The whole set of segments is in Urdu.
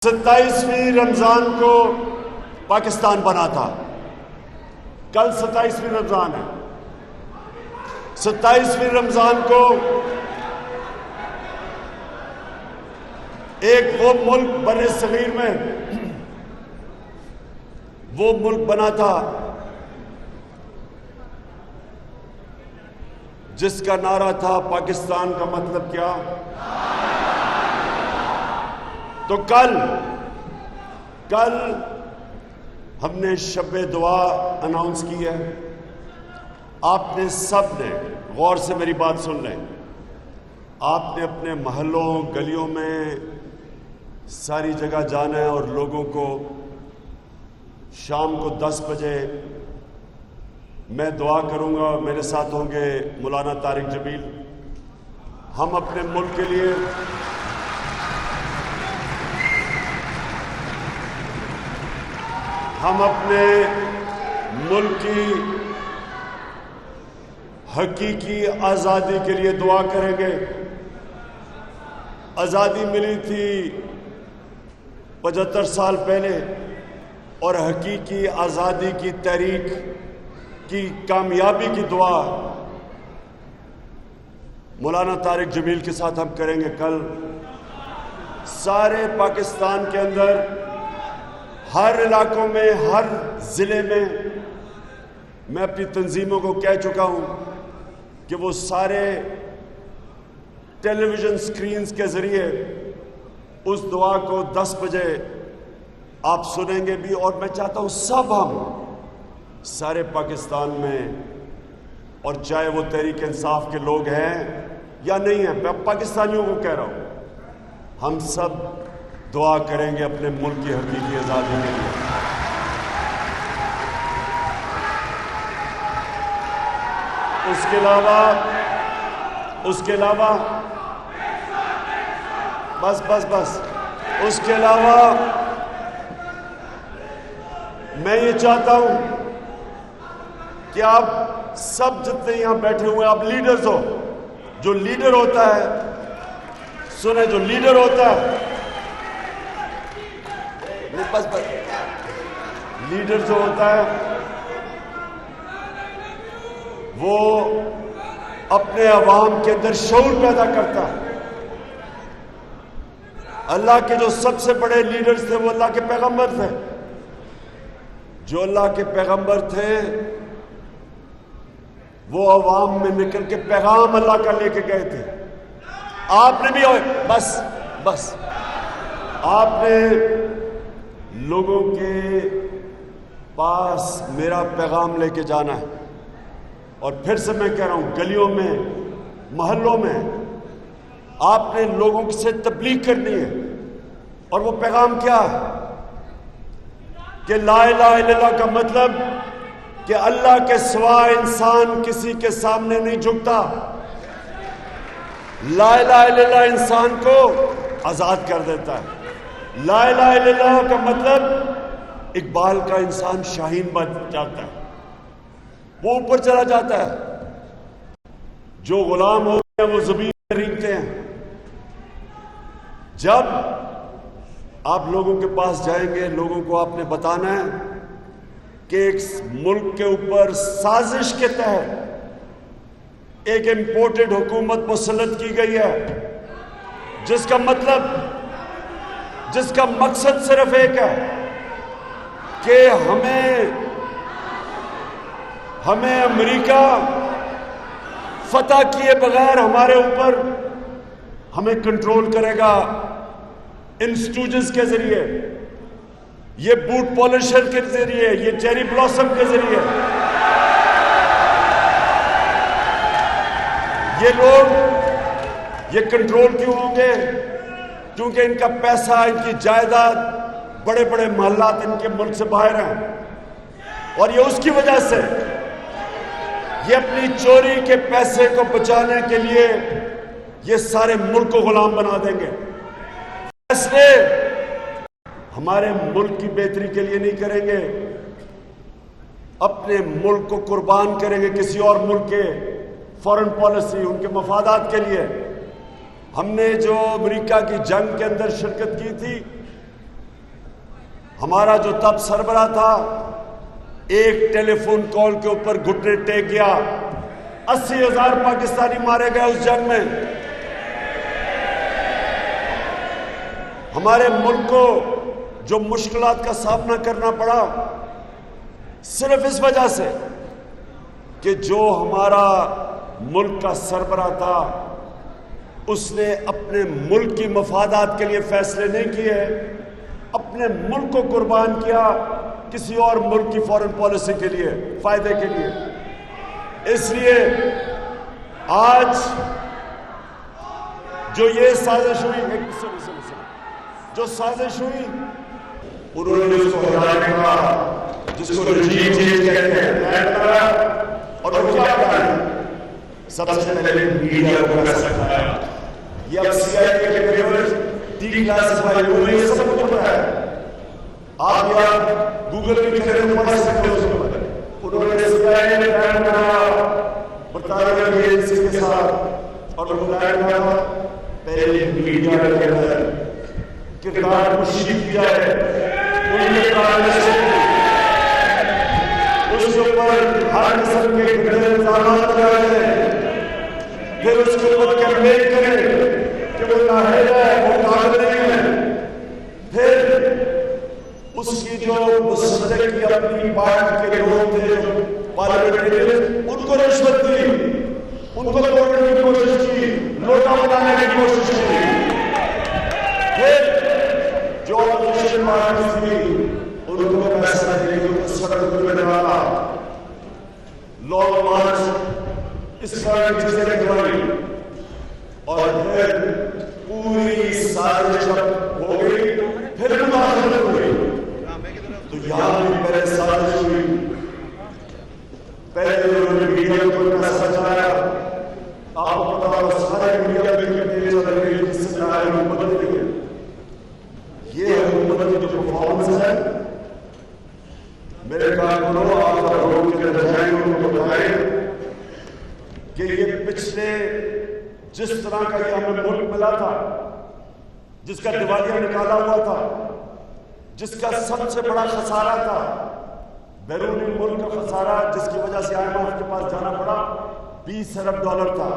27ویں رمضان کو پاکستان بنا تھا. کل 27ویں رمضان ہے. 27ویں رمضان کو ایک وہ ملک بر صغیر میں وہ ملک بنا تھا جس کا نعرہ تھا پاکستان کا مطلب کیا. تو کل ہم نے شب دعا اناؤنس کی ہے. آپ نے سب نے غور سے میری بات سن لیں. آپ نے اپنے محلوں گلیوں میں ساری جگہ جانا ہے اور لوگوں کو شام کو 10 بجے میں دعا کروں گا. میرے ساتھ ہوں گے مولانا طارق جمیل. ہم اپنے ملک کے لیے ہم اپنے ملک کی حقیقی آزادی کے لیے دعا کریں گے. آزادی ملی تھی 75 سال پہلے اور حقیقی آزادی کی تحریک کی کامیابی کی دعا مولانا طارق جمیل کے ساتھ ہم کریں گے. کل سارے پاکستان کے اندر ہر علاقوں میں ہر ضلع میں میں اپنی تنظیموں کو کہہ چکا ہوں کہ وہ سارے ٹیلی ویژن سکرینز کے ذریعے اس دعا کو 10 بجے آپ سنیں گے بھی. اور میں چاہتا ہوں سب ہم سارے پاکستان میں، اور چاہے وہ تحریک انصاف کے لوگ ہیں یا نہیں ہیں، میں پاکستانیوں کو کہہ رہا ہوں، ہم سب دعا کریں گے اپنے ملک کی حقیقی آزادی کے لیے. اس کے علاوہ بس اس کے علاوہ میں یہ چاہتا ہوں کہ آپ سب جتنے یہاں بیٹھے ہوئے آپ لیڈرز ہو. جو لیڈر ہوتا ہے، سنیں، جو لیڈر ہوتا ہے، بس لیڈر جو ہوتا ہے وہ اپنے عوام کے اندر شعور پیدا کرتا ہے. اللہ کے جو سب سے بڑے لیڈرز تھے وہ اللہ کے پیغمبر تھے. جو اللہ کے پیغمبر تھے وہ عوام میں نکل کے پیغام اللہ کا لے کے گئے تھے. آپ نے بھی بس آپ نے لوگوں کے پاس میرا پیغام لے کے جانا ہے. اور پھر سے میں کہہ رہا ہوں، گلیوں میں محلوں میں آپ نے لوگوں سے تبلیغ کرنی ہے. اور وہ پیغام کیا ہے کہ لا الہ الا اللہ کا مطلب کہ اللہ کے سوا انسان کسی کے سامنے نہیں جھکتا. لا الہ الا اللہ انسان کو آزاد کر دیتا ہے. لا الہ الا اللہ کا مطلب اقبال کا انسان شاہین بن جاتا ہے، وہ اوپر چلا جاتا ہے. جو غلام ہو گئے وہ زمین میں رینگتے ہیں. جب آپ لوگوں کے پاس جائیں گے، لوگوں کو آپ نے بتانا ہے کہ ایک ملک کے اوپر سازش کے تحت ایک امپورٹڈ حکومت مسلط کی گئی ہے، جس کا مقصد صرف ایک ہے کہ ہمیں امریکہ فتح کیے بغیر ہمارے اوپر ہمیں کنٹرول کرے گا انسٹوجنز کے ذریعے، یہ بوٹ پالشر کے ذریعے، یہ چیری بلاسم کے ذریعے. یہ لوگ یہ کنٹرول کیوں ہوں گے؟ کیونکہ ان کا پیسہ، ان کی جائیداد، بڑے بڑے محلات ان کے ملک سے باہر ہیں. اور یہ اس کی وجہ سے یہ اپنی چوری کے پیسے کو بچانے کے لیے یہ سارے ملک کو غلام بنا دیں گے. فیصلے ہمارے ملک کی بہتری کے لیے نہیں کریں گے، اپنے ملک کو قربان کریں گے کسی اور ملک کے فارن پالیسی، ان کے مفادات کے لیے. ہم نے جو امریکہ کی جنگ کے اندر شرکت کی تھی ہمارا جو تب سربراہ تھا ایک ٹیلی فون کال کے اوپر گھٹنے ٹیک گیا. 80,000 پاکستانی مارے گئے اس جنگ میں. ہمارے ملک کو جو مشکلات کا سامنا کرنا پڑا صرف اس وجہ سے کہ جو ہمارا ملک کا سربراہ تھا اس نے اپنے ملک کی مفادات کے لیے فیصلے نہیں کیے, اپنے ملک کو قربان کیا کسی اور ملک کی فارن پالیسی کے لیے, فائدے کے لیے. اس لیے آج جو یہ سازش ہوئی, جو سازش ہوئی, انہوں نے اس کو ہٹانے کا, جس کو رجیم چینج کہتے ہیں, اور وہ کیا کریں, سب سے پہلے میڈیا کو پیسہ کھایا. یہ اب سی آئی اے کے پیپرز ڈی کلاسیفائی ہوئے, یہ سب کو پتا ہے. آپ یہاں گوگل کی کریں پڑھ سکتے ہو اس کو. انہوں نے سی آئی اے نے بیان کرا برطانوی ایجنسی کے ساتھ, اور وہ بیان کرا پہلے میڈیا کے اندر کردار کو شیپ کیا ہے, ان کے کارنامے سے اس کے اوپر ہر قسم کے گندے الزامات لگائے ہیں, پھر اس کے اوپر کیمپین کریں کہ وہ نااہل ہے, وہ قابل نہیں ہے. پھر اس کی جو مصدق کی اپنی پارٹی کے لوگ تھے جو پارلیمنٹ, ان کو رشوت دی, ان کو توڑنے کی کوشش کی, لوٹا بنانے کی کوشش کی. پھر جو اپوزیشن پارٹیز تھی ان کو پیسہ دے کے ان کو سڑک پر ڈالا, لانگ مارچ اس طرح کی چیزیں کروائی, اور پھر پوری سازش ہو گئی. پھر مداخلت ہو گئی. تو یہاں بھی پہلے سازش ہوئی, پہلے انہوں نے میڈیا کو پیسہ چلایا. آپ کو پتا ہوگا سارے میڈیا بھی کیمپین چل رہی ہے جس سے نہ حکومت نہیں ہے. یہ حکومت کی جو پرفارمنس ہے, میرے کارکنوں آپ کا روڈ کے اندر جائیں ان کو بتائیں کہ یہ پچھلے جس طرح کا یہ ہمیں ملک ملا تھا, جس کا دیوالیہ نکالا ہوا تھا, جس کا سب سے بڑا خسارہ تھا بیرونی ملک کا خسارہ, جس کی وجہ سے آئی ایم ایف کے پاس جانا پڑا, $20 ارب تھا.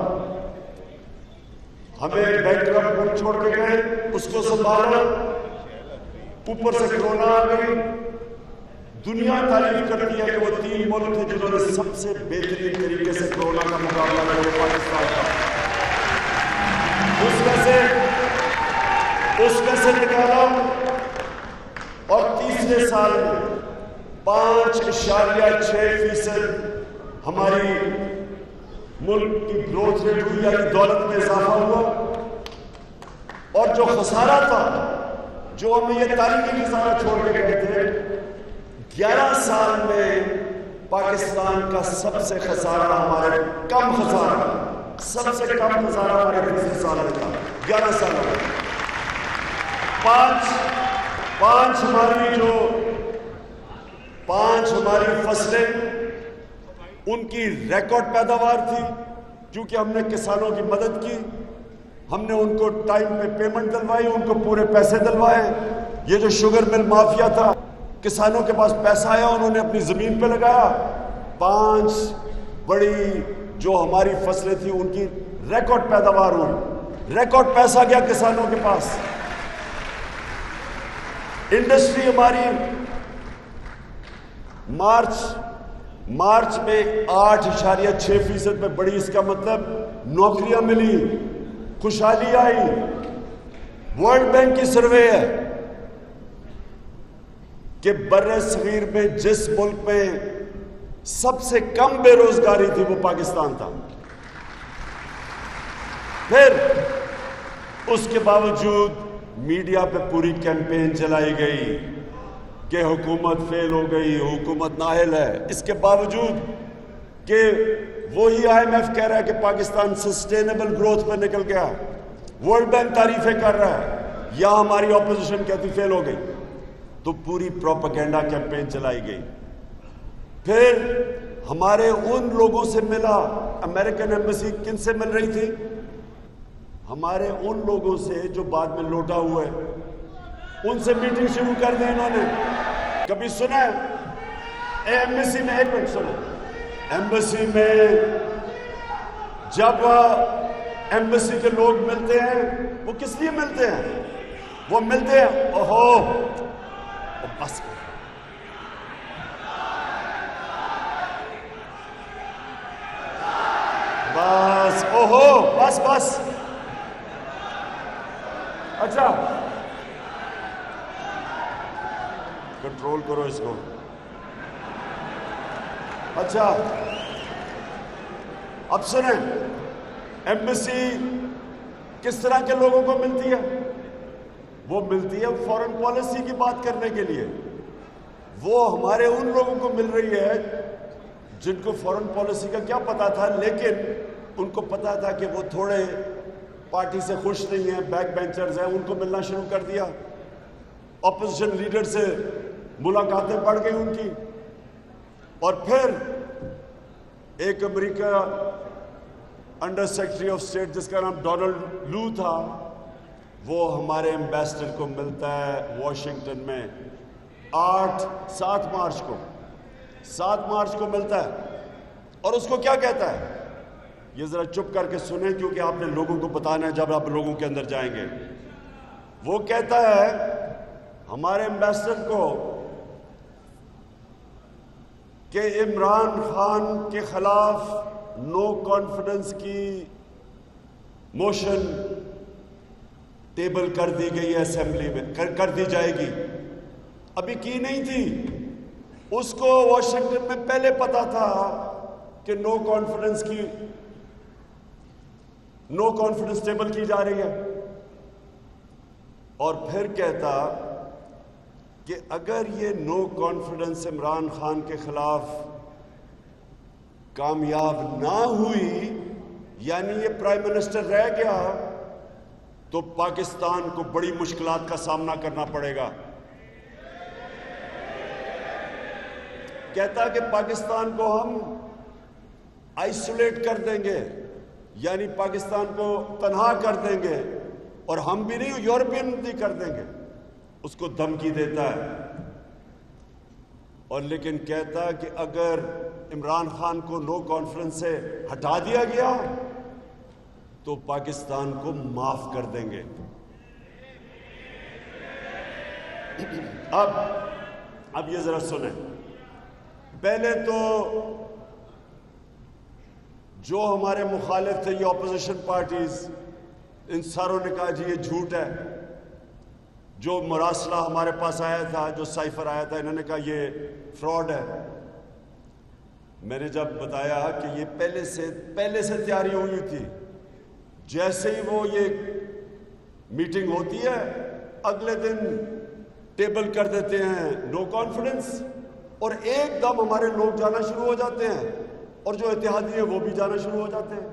ہمیں بینکرپٹ ملک چھوڑ کے گئے, اس کو سنبھالا, اوپر سے کرونا آ گئی. دنیا تعریف کرتی ہے کہ وہ 3 ملک تھے جنہوں نے سب سے بہترین طریقے سے کرونا کا مقابلہ کیا, پاکستان کا. اس میں سے نکالا, اور تیسرے سال میں 5.6% ہماری ملک کی گروتھ ریٹ ہوئی, یعنی دولت میں اضافہ ہوا. اور جو خسارہ تھا, جو ہمیں یہ تاریخی خسارہ چھوڑ کے گئے تھے, 11 سال میں پاکستان کا سب سے خسارہ ہمارے کم خسارہ, سب سے کم خسارہ ہمارے 3 سال میں تھا. 11 سال میں 5 ہماری فصلیں, ان کی ریکارڈ پیداوار تھی, کیونکہ ہم نے کسانوں کی مدد کی, ہم نے ان کو ٹائم پہ پیمنٹ دلوائی, ان کو پورے پیسے دلوائے. یہ جو شوگر مل مافیا تھا, کسانوں کے پاس پیسہ آیا, انہوں نے اپنی زمین پہ لگایا. 5 بڑی جو ہماری فصلیں تھیں ان کی ریکارڈ پیداوار ہوئی, ریکارڈ پیسہ گیا کسانوں کے پاس. انڈسٹری ہماری مارچ میں 8.6% میں بڑی, اس کا مطلب نوکریاں ملی, خوشحالی آئی. ورلڈ بینک کی سروے ہے کہ بر صغیر میں جس ملک میں سب سے کم بے روزگاری تھی وہ پاکستان تھا. پھر اس کے باوجود میڈیا پہ پوری کیمپین چلائی گئی کہ حکومت فیل ہو گئی, حکومت نااہل ہے. اس کے باوجود کہ وہی آئی ایم ایف کہہ رہا ہے کہ پاکستان سسٹینیبل گروتھ پہ نکل گیا, ورلڈ بینک تعریفیں کر رہا ہے, یہاں ہماری اپوزیشن کہتی فیل ہو گئی. تو پوری پروپیگنڈا کیمپین چلائی گئی. پھر ہمارے ان لوگوں سے ملا, امریکن ایمبیسی کن سے مل رہی تھی؟ ہمارے ان لوگوں سے جو بعد میں لوٹا ہوئے. ان سے میٹنگ شروع کر دیں انہوں نے. کبھی سنا ہے ایمبیسی میں، ایک منٹ سنیں، ایمبیسی میں جب ایمبیسی کے لوگ ملتے ہیں وہ کس لیے ملتے ہیں؟ وہ ملتے ہیں بس بس بس بس. اچھا کنٹرول کرو اس کو. اچھا اب سنیں، ایمبیسی کس طرح کے لوگوں کو ملتی ہے؟ وہ ملتی ہے فورن پالیسی کی بات کرنے کے لیے. وہ ہمارے ان لوگوں کو مل رہی ہے جن کو فورن پالیسی کا کیا پتا تھا، لیکن ان کو پتا تھا کہ وہ تھوڑے پارٹی سے خوش نہیں ہیں، بیک بینچرز ہیں، ان کو ملنا شروع کر دیا. اپوزیشن لیڈر سے ملاقاتیں بڑھ گئی ان کی. اور پھر ایک امریکہ انڈر سیکرٹری آف اسٹیٹ جس کا نام ڈونلڈ لو تھا، وہ ہمارے ایمبیسڈر کو ملتا ہے واشنگٹن میں 7 مارچ کو ملتا ہے. اور اس کو کیا کہتا ہے؟ یہ ذرا چپ کر کے سنیں کیونکہ آپ نے لوگوں کو بتانا ہے جب آپ لوگوں کے اندر جائیں گے. وہ کہتا ہے ہمارے ایمبیسڈر کو کہ عمران خان کے خلاف نو کانفیڈنس کی موشن ٹیبل کر دی گئی ہے اسمبلی میں، کر دی جائے گی. ابھی کی نہیں تھی. اس کو واشنگٹن میں پہلے پتا تھا کہ نو کانفیڈنس ٹیبل کی جا رہی ہے. اور پھر کہتا کہ اگر یہ نو کانفیڈنس عمران خان کے خلاف کامیاب نہ ہوئی، یعنی یہ پرائم منسٹر رہ گیا، تو پاکستان کو بڑی مشکلات کا سامنا کرنا پڑے گا. کہتا کہ پاکستان کو ہم آئسولیٹ کر دیں گے، یعنی پاکستان کو تنہا کر دیں گے، اور ہم بھی نہیں، یورپین بھی کر دیں گے. اس کو دھمکی دیتا ہے. اور لیکن کہتا کہ اگر عمران خان کو نو کانفیڈنس سے ہٹا دیا گیا تو پاکستان کو معاف کر دیں گے. اب یہ ذرا سنیں. پہلے تو جو ہمارے مخالف تھے، یہ اپوزیشن پارٹیز، ان ساروں نے کہا جی یہ جھوٹ ہے. جو مراسلہ ہمارے پاس آیا تھا، جو سائفر آیا تھا، انہوں نے کہا یہ فراڈ ہے. میں نے جب بتایا کہ یہ پہلے سے تیاری ہوئی تھی، جیسے ہی وہ یہ میٹنگ ہوتی ہے اگلے دن ٹیبل کر دیتے ہیں نو کانفیڈنس، اور ایک دم ہمارے لوگ جانا شروع ہو جاتے ہیں، اور جو اتحادی ہیں وہ بھی جانا شروع ہو جاتے ہیں.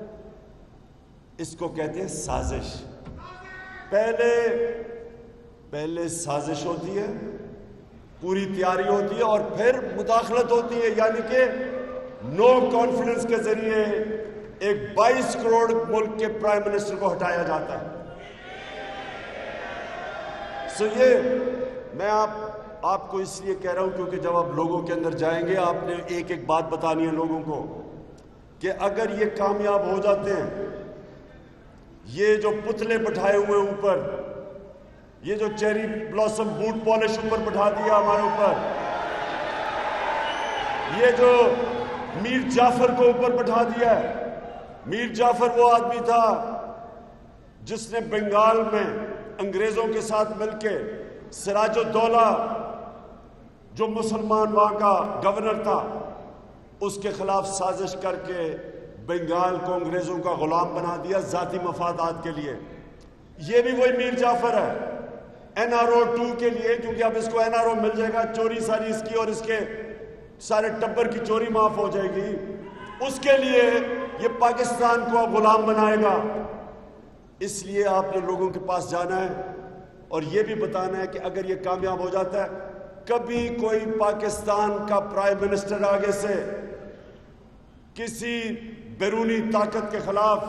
اس کو کہتے ہیں سازش. پہلے سازش ہوتی ہے، پوری تیاری ہوتی ہے، اور پھر مداخلت ہوتی ہے، یعنی کہ نو کانفیڈنس کے ذریعے ایک 22 کروڑ ملک کے پرائم منسٹر کو ہٹایا جاتا ہے. یہ میں آپ کو اس لیے کہہ رہا ہوں کیونکہ جب آپ لوگوں کے اندر جائیں گے آپ نے ایک ایک بات بتانی ہے لوگوں کو کہ اگر یہ کامیاب ہو جاتے ہیں، یہ جو پتلے بٹھائے ہوئے اوپر، یہ جو چیری بلاسم بوٹ پالش اوپر بٹھا دیا ہمارے اوپر، یہ جو میر جعفر کو اوپر بٹھا دیا ہے. میر جعفر وہ آدمی تھا جس نے بنگال میں انگریزوں کے ساتھ مل کے سراج الدولہ جو مسلمان وہاں کا گورنر تھا اس کے خلاف سازش کر کے بنگال کو انگریزوں کا غلام بنا دیا ذاتی مفادات کے لیے. یہ بھی وہی میر جعفر ہے. NRO 2 کے لیے، کیونکہ اب اس کو NRO مل جائے گا، چوری ساری اس کی اور اس کے سارے ٹبر کی چوری معاف ہو جائے گی. اس کے لیے یہ پاکستان کو اب غلام بنائے گا. اس لیے آپ نے لوگوں کے پاس جانا ہے اور یہ بھی بتانا ہے کہ اگر یہ کامیاب ہو جاتا ہے، کبھی کوئی پاکستان کا پرائم منسٹر آگے سے کسی بیرونی طاقت کے خلاف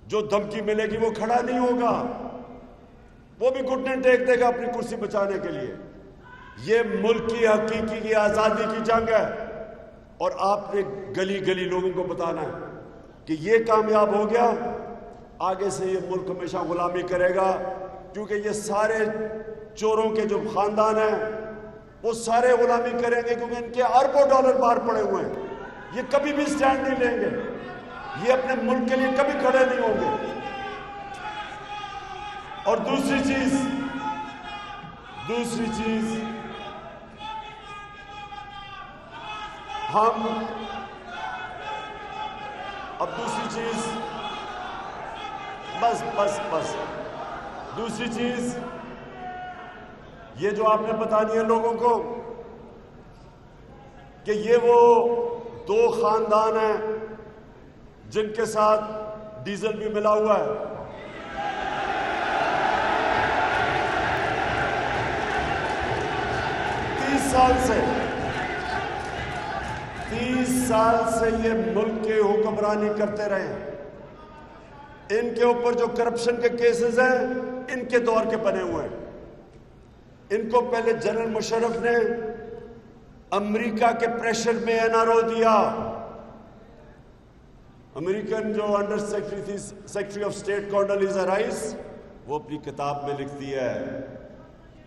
جو دھمکی ملے گی وہ کھڑا نہیں ہوگا. وہ بھی گھٹنے ٹیک دے گا اپنی کرسی بچانے کے لیے۔ یہ ملک کی حقیقی کی آزادی کی جنگ ہے، اور آپ نے گلی گلی لوگوں کو بتانا ہے کہ یہ کامیاب ہو گیا، آگے سے یہ ملک ہمیشہ غلامی کرے گا، کیونکہ یہ سارے چوروں کے جو خاندان ہیں وہ سارے غلامی کریں گے، کیونکہ ان کے اربوں ڈالر باہر پڑے ہوئے ہیں۔ یہ کبھی بھی سٹینڈ نہیں لیں گے، یہ اپنے ملک کے لیے کبھی کھڑے نہیں ہوں گے۔ اور دوسری چیز ہم اب دوسری چیز یہ جو آپ نے بتانی ہے لوگوں کو کہ یہ وہ دو خاندان ہیں جن کے ساتھ ڈیزل بھی ملا ہوا ہے۔ 30 سال سے یہ ملک کے حکمرانی کرتے رہے۔ ان کے اوپر جو کرپشن کے کیسز ہیں ان کے دور کے بنے ہوئے ہیں۔ ان کو پہلے جنرل مشرف نے امریکہ کے پریشر میں NRO دیا۔ امریکن جو انڈر سیکرٹری تھی، secretary of state Condoleezza rice, وہ اپنی کتاب میں لکھتی ہے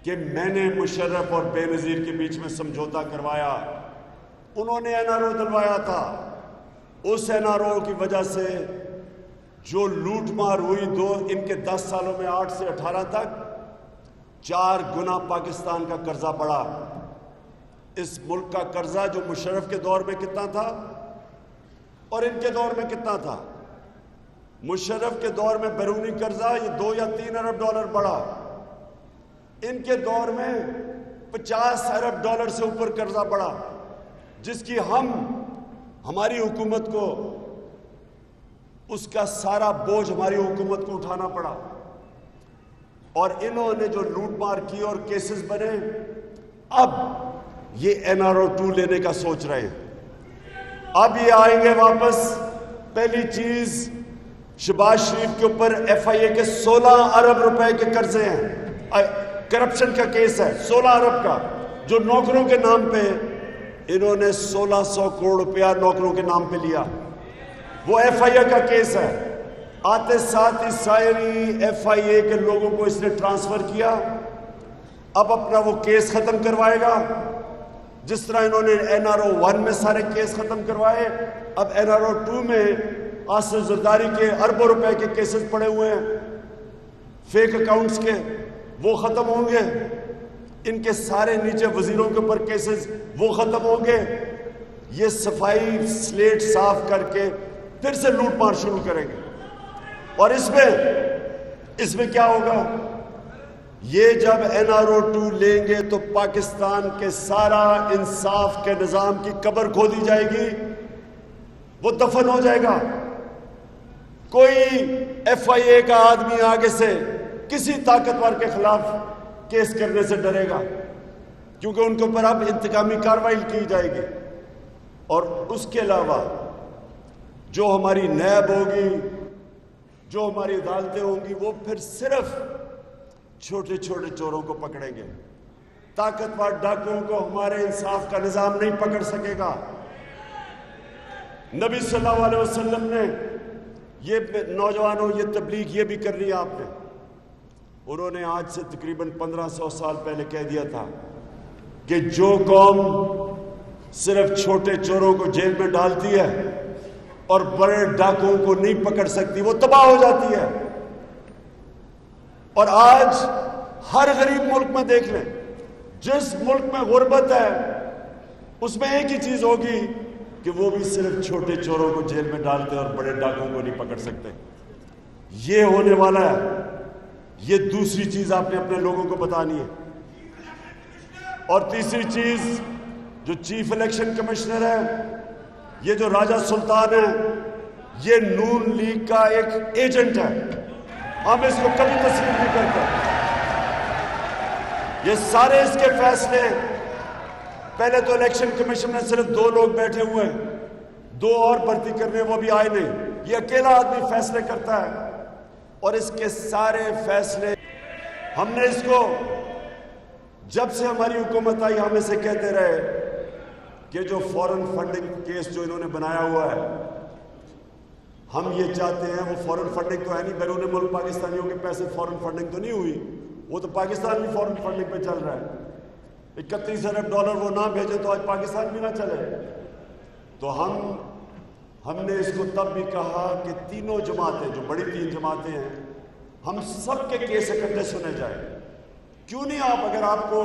کہ میں نے مشرف اور بے نظیر کے بیچ میں سمجھوتا کروایا، انہوں نے NRO دلوایا تھا۔ اس NRO کی وجہ سے جو لوٹ مار ہوئی ان کے 10 سالوں میں 8 سے 18 تک 4 گنا پاکستان کا قرضہ بڑھا۔ اس ملک کا قرضہ جو مشرف کے دور میں کتنا تھا اور ان کے دور میں کتنا تھا؟ مشرف کے دور میں بیرونی قرضہ یہ 2 یا 3 ارب ڈالر بڑھا، ان کے دور میں 50 ارب ڈالر سے اوپر قرضہ بڑھا، جس کی ہماری حکومت کو اس کا سارا بوجھ ہماری حکومت کو اٹھانا پڑا۔ اور انہوں نے جو لوٹ مار کی اور کیسز بنے، اب یہ NRO 2 لینے کا سوچ رہے ہیں۔ اب یہ آئیں گے واپس۔ پہلی چیز، شہباز شریف کے اوپر FIA کے 16 ارب روپے کے قرضے ہیں، کرپشن کا کیس ہے 16 ارب کا، جو نوکروں کے نام پہ انہوں نے 1600 کروڑ روپیہ نوکروں کے نام پہ لیا، وہ FIA کا کیس ہے۔ آتے ساتھ ہی ساری FIA کے لوگوں کو اس نے ٹرانسفر کیا۔ اب اپنا وہ کیس ختم کروائے گا، جس طرح انہوں نے NRO 1 میں سارے کیس ختم کروائے، اب NRO 2 میں آصف زرداری کے اربوں روپے کے کیسز پڑے ہوئے ہیں فیک اکاؤنٹس کے، وہ ختم ہوں گے۔ ان کے سارے نیچے وزیروں کے اوپر کیسز وہ ختم ہوں گے۔ یہ صفائی سلیٹ صاف کر کے پھر سے لوٹ مار شروع کریں گے۔ اور اس میں کیا ہوگا؟ یہ جب NRO 2 لیں گے تو پاکستان کے سارا انصاف کے نظام کی قبر کھودی جائے گی، وہ دفن ہو جائے گا۔ کوئی FIA کا آدمی آگے سے کسی طاقتور کے خلاف کیس کرنے سے ڈرے گا، کیونکہ ان کے اوپر اب انتقامی کارروائی کی جائے گی۔ اور اس کے علاوہ جو ہماری نیب ہوگی، جو ہماری عدالتیں ہوں گی، وہ پھر صرف چھوٹے چھوٹے چوروں کو پکڑیں گے۔ طاقتور ڈاکوؤں کو ہمارے انصاف کا نظام نہیں پکڑ سکے گا۔ نبی صلی اللہ علیہ وسلم نے یہ نوجوانوں یہ تبلیغ یہ بھی کر لی آپ نے، انہوں نے آج سے تقریباً 1500 سال پہلے کہہ دیا تھا کہ جو قوم صرف چھوٹے چوروں کو جیل میں ڈالتی ہے اور بڑے ڈاکوؤں کو نہیں پکڑ سکتی، وہ تباہ ہو جاتی ہے۔ اور آج ہر غریب ملک میں دیکھ لیں، جس ملک میں غربت ہے اس میں ایک ہی چیز ہوگی کہ وہ بھی صرف چھوٹے چوروں کو جیل میں ڈالتے اور بڑے ڈاکوؤں کو نہیں پکڑ سکتے۔ یہ ہونے والا ہے۔ یہ دوسری چیز آپ نے اپنے لوگوں کو بتانی ہے۔ اور تیسری چیز، جو چیف الیکشن کمشنر ہے، یہ جو راجہ سلطان ہے، یہ نون لیگ کا ایک ایجنٹ ہے، ہم اس کو کبھی تسلیم نہیں کرتے۔ یہ سارے اس کے فیصلے، پہلے تو الیکشن کمیشن میں صرف 2 لوگ بیٹھے ہوئے ہیں، 2 اور بھرتی کرنے، وہ بھی آئے نہیں، یہ اکیلا آدمی فیصلے کرتا ہے۔ اور اس کے سارے فیصلے ہم نے اس کو جب سے ہماری حکومت آئی ہم اسے کہتے رہے کہ جو فورن فنڈنگ کیس جو انہوں نے بنایا ہوا ہے، ہم یہ چاہتے ہیں، وہ فورن فنڈنگ تو ہے نہیں، بیرون ملک پاکستانیوں کے پیسے فورن فنڈنگ تو نہیں ہوئی، وہ تو پاکستان بھی فورن فنڈنگ پہ چل رہا ہے۔ 31 ارب ڈالر وہ نہ بھیجے تو آج پاکستان بھی نہ چلے۔ تو ہم نے اس کو تب بھی کہا کہ تینوں جماعتیں، جو بڑی 3 جماعتیں ہیں، ہم سب کے کیس اکٹھے سنے جائیں۔ کیوں نہیں آپ، اگر آپ کو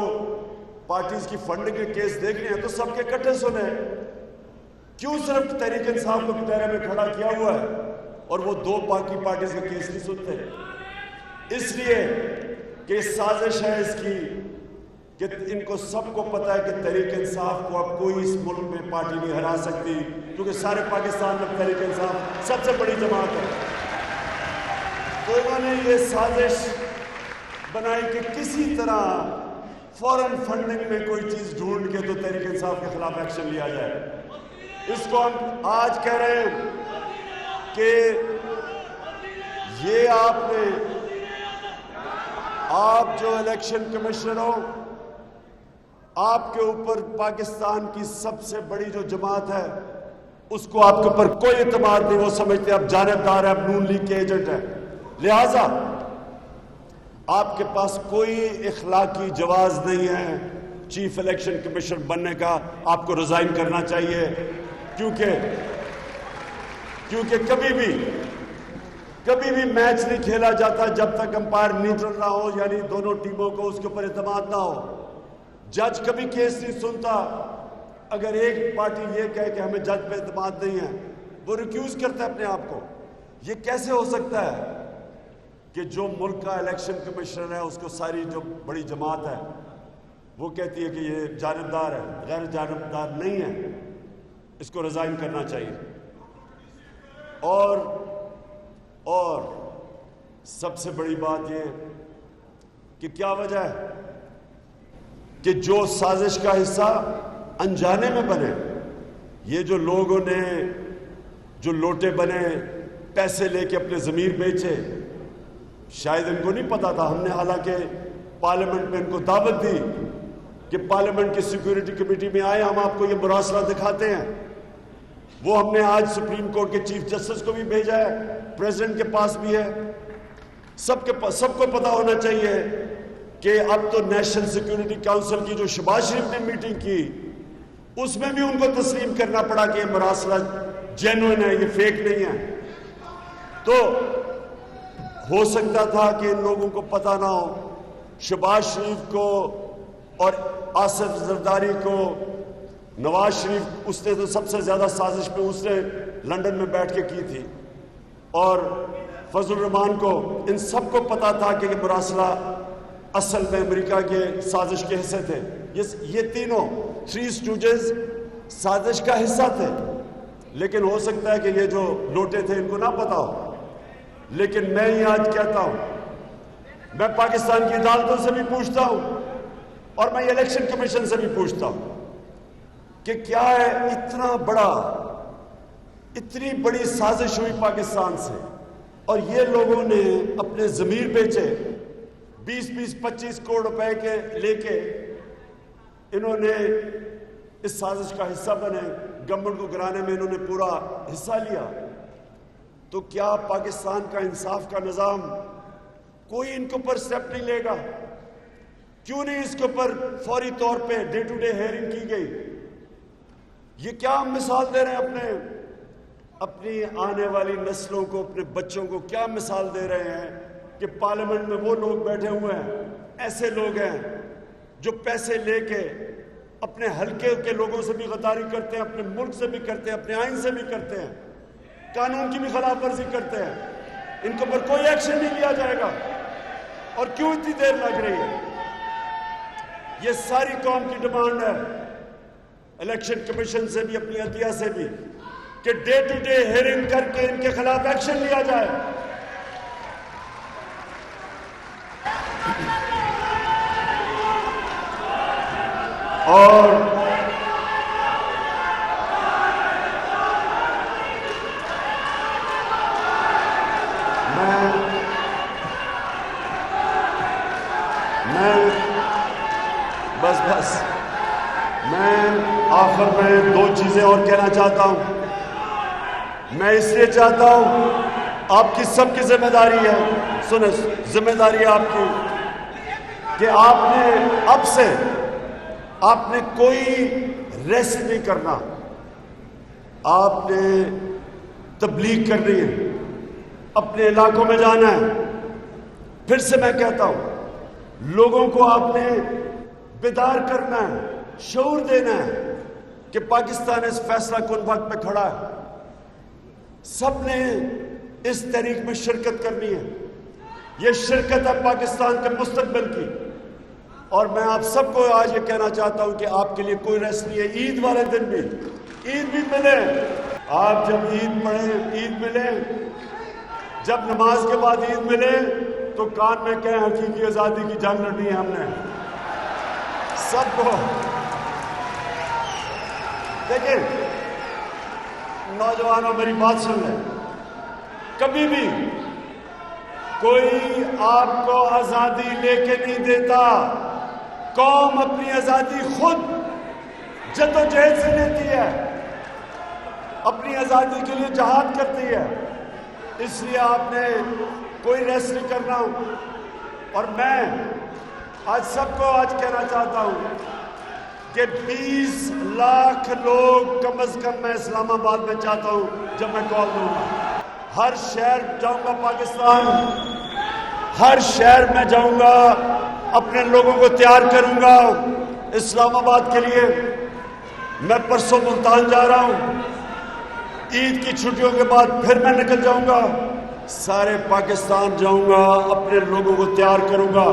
پارٹیز کی فنڈ کے کیس دیکھنے ہیں تو سب کے اکٹھے سنیں؟ کیوں صرف تحریک انصاف کو کٹہرے میں کھڑا کیا ہوا ہے اور وہ 2 باقی پارٹیز کے کیس نہیں سنتے؟ اس لیے کہ سازش ہے اس کی کہ ان کو سب کو پتا ہے کہ تحریک انصاف کو اب کوئی اس ملک میں پارٹی نہیں ہرا سکتی، کیونکہ سارے پاکستان میں تحریک انصاف سب سے بڑی جماعت ہے۔ تو انہوں نے یہ سازش بنائی کہ کسی طرح فورن فنڈنگ میں کوئی چیز ڈھونڈ کے تو تحریک انصاف کے خلاف ایکشن لیا جائے۔ اس کو ہم آج کہہ رہے ہیں کہ یہ آپ جو الیکشن کمشنر ہو، آپ کے اوپر پاکستان کی سب سے بڑی جو جماعت ہے اس کو آپ کے اوپر کوئی اعتماد نہیں، وہ سمجھتے ہیں آپ جانبدار ہیں، آپ نون لیگ کے ایجنٹ ہیں، لہٰذا آپ کے پاس کوئی اخلاقی جواز نہیں ہے چیف الیکشن کمشنر بننے کا، آپ کو ریزائن کرنا چاہیے، کیونکہ کبھی بھی میچ نہیں کھیلا جاتا جب تک امپائر نیوٹرل نہ ہو، یعنی دونوں ٹیموں کو اس کے اوپر اعتماد نہ ہو۔ جج کبھی کیس نہیں سنتا، اگر ایک پارٹی یہ کہے کہ ہمیں جج پہ اعتماد نہیں ہے، وہ ریکیوز کرتا ہے اپنے آپ کو۔ یہ کیسے ہو سکتا ہے کہ جو ملک کا الیکشن کمشنر ہے اس کو ساری جو بڑی جماعت ہے وہ کہتی ہے کہ یہ جانبدار ہے؟ غیر جانبدار نہیں ہے، اس کو ریزائن کرنا چاہیے۔ اور سب سے بڑی بات یہ کہ کیا وجہ ہے کہ جو سازش کا حصہ انجانے میں بنے، یہ جو لوگوں نے جو لوٹے بنے، پیسے لے کے اپنے ضمیر بیچے، شاید ان کو نہیں پتا تھا۔ ہم نے حالانکہ پارلیمنٹ میں ان کو دعوت دی کہ پارلیمنٹ کی سیکیورٹی کمیٹی میں آئے، ہم آپ کو یہ مراسلہ دکھاتے ہیں۔ وہ ہم نے آج سپریم کورٹ کے چیف جسٹس کو بھی بھیجا ہے، پریزیڈنٹ کے پاس بھی ہے۔ سب کو پتا ہونا چاہیے کہ اب تو نیشنل سیکیورٹی کاؤنسل کی جو شہباز شریف نے میٹنگ کی، اس میں بھی ان کو تسلیم کرنا پڑا کہ یہ مراسلہ جینوئن ہے، یہ فیک نہیں ہے۔ تو ہو سکتا تھا کہ ان لوگوں کو پتہ نہ ہو، شہباز شریف کو اور آصف زرداری کو، نواز شریف اس نے تو سب سے زیادہ سازش پہ اس نے لندن میں بیٹھ کے کی تھی، اور فضل الرحمان کو، ان سب کو پتا تھا کہ یہ مراسلہ اصل میں امریکہ کے سازش کے حصے تھے۔ یہ تینوں 3 اسٹوجز سازش کا حصہ تھے، لیکن ہو سکتا ہے کہ یہ جو لوٹے تھے ان کو نہ پتا ہو۔ لیکن میں ہی آج کہتا ہوں، میں پاکستان کی عدالتوں سے بھی پوچھتا ہوں اور میں الیکشن کمیشن سے بھی پوچھتا ہوں کہ کیا ہے اتنی بڑی سازش ہوئی پاکستان سے، اور یہ لوگوں نے اپنے ضمیر بیچے، 20-25 کروڑ روپے کے لے کے انہوں نے اس سازش کا حصہ بنے، گورنمنٹ کو گرانے میں انہوں نے پورا حصہ لیا۔ تو کیا پاکستان کا انصاف کا نظام کوئی ان کے اوپر سٹیپ نہیں لے گا؟ کیوں نہیں اس کے اوپر فوری طور پہ ڈے ٹو ڈے ہیئرنگ کی گئی؟ یہ کیا ہم مثال دے رہے ہیں اپنی آنے والی نسلوں کو، اپنے بچوں کو کیا مثال دے رہے ہیں کہ پارلیمنٹ میں وہ لوگ بیٹھے ہوئے ہیں، ایسے لوگ ہیں جو پیسے لے کے اپنے حلقے کے لوگوں سے بھی غداری کرتے ہیں، اپنے ملک سے بھی کرتے ہیں، اپنے آئین سے بھی کرتے ہیں، قانون کی بھی خلاف ورزی کرتے ہیں۔ ان کے اوپر کوئی ایکشن نہیں لیا جائے گا، اور کیوں اتنی دیر لگ رہی ہے؟ یہ ساری قوم کی ڈیمانڈ ہے، الیکشن کمیشن سے بھی، اپنی عدلیہ سے بھی، کہ ڈے ٹو ڈے ہیئرنگ کر کے ان کے خلاف ایکشن لیا جائے۔ اور بس میں آخر میں 2 چیزیں اور کہنا چاہتا ہوں. میں اس لیے چاہتا ہوں، آپ کی سب کی ذمہ داری ہے، سنیں، ذمہ داری ہے آپ کی کہ آپ نے اب سے آپ نے کوئی ریسٹ نہیں کرنا. آپ نے تبلیغ کرنی ہے، اپنے علاقوں میں جانا ہے. پھر سے میں کہتا ہوں، لوگوں کو آپ نے بیدار کرنا ہے، شعور دینا ہے کہ پاکستان اس فیصلہ کن وقت پہ کھڑا ہے. سب نے اس تحریک میں شرکت کرنی ہے. یہ شرکت ہے پاکستان کے مستقبل کی. اور میں آپ سب کو آج یہ کہنا چاہتا ہوں کہ آپ کے لیے کوئی ریسٹ نہیں ہے. عید والے دن بھی عید بھی ملے. آپ جب عید پڑھیں، عید ملے، جب نماز کے بعد عید ملے تو کان میں کہیں حقیقی آزادی کی جنگ لڑنی ہے ہم نے سب کو. دیکھیں نوجوانوں، میری بات سن لیں. کبھی بھی کوئی آپ کو آزادی لے کے نہیں دیتا. قوم اپنی آزادی خود جدوجہد سے لیتی ہے، اپنی آزادی کے لیے جہاد کرتی ہے. اس لیے آپ نے کوئی ریسٹ نہیں کرنا. اور میں آج سب کو آج کہنا چاہتا ہوں کہ 20 لاکھ لوگ کم از کم میں اسلام آباد میں چاہتا ہوں جب میں کال دوں گا. ہر شہر جاؤں گا، پاکستان ہر شہر میں جاؤں گا، اپنے لوگوں کو تیار کروں گا اسلام آباد کے لیے. میں پرسوں ملتان جا رہا ہوں، عید کی چھٹیوں کے بعد پھر میں نکل جاؤں گا، سارے پاکستان جاؤں گا، اپنے لوگوں کو تیار کروں گا.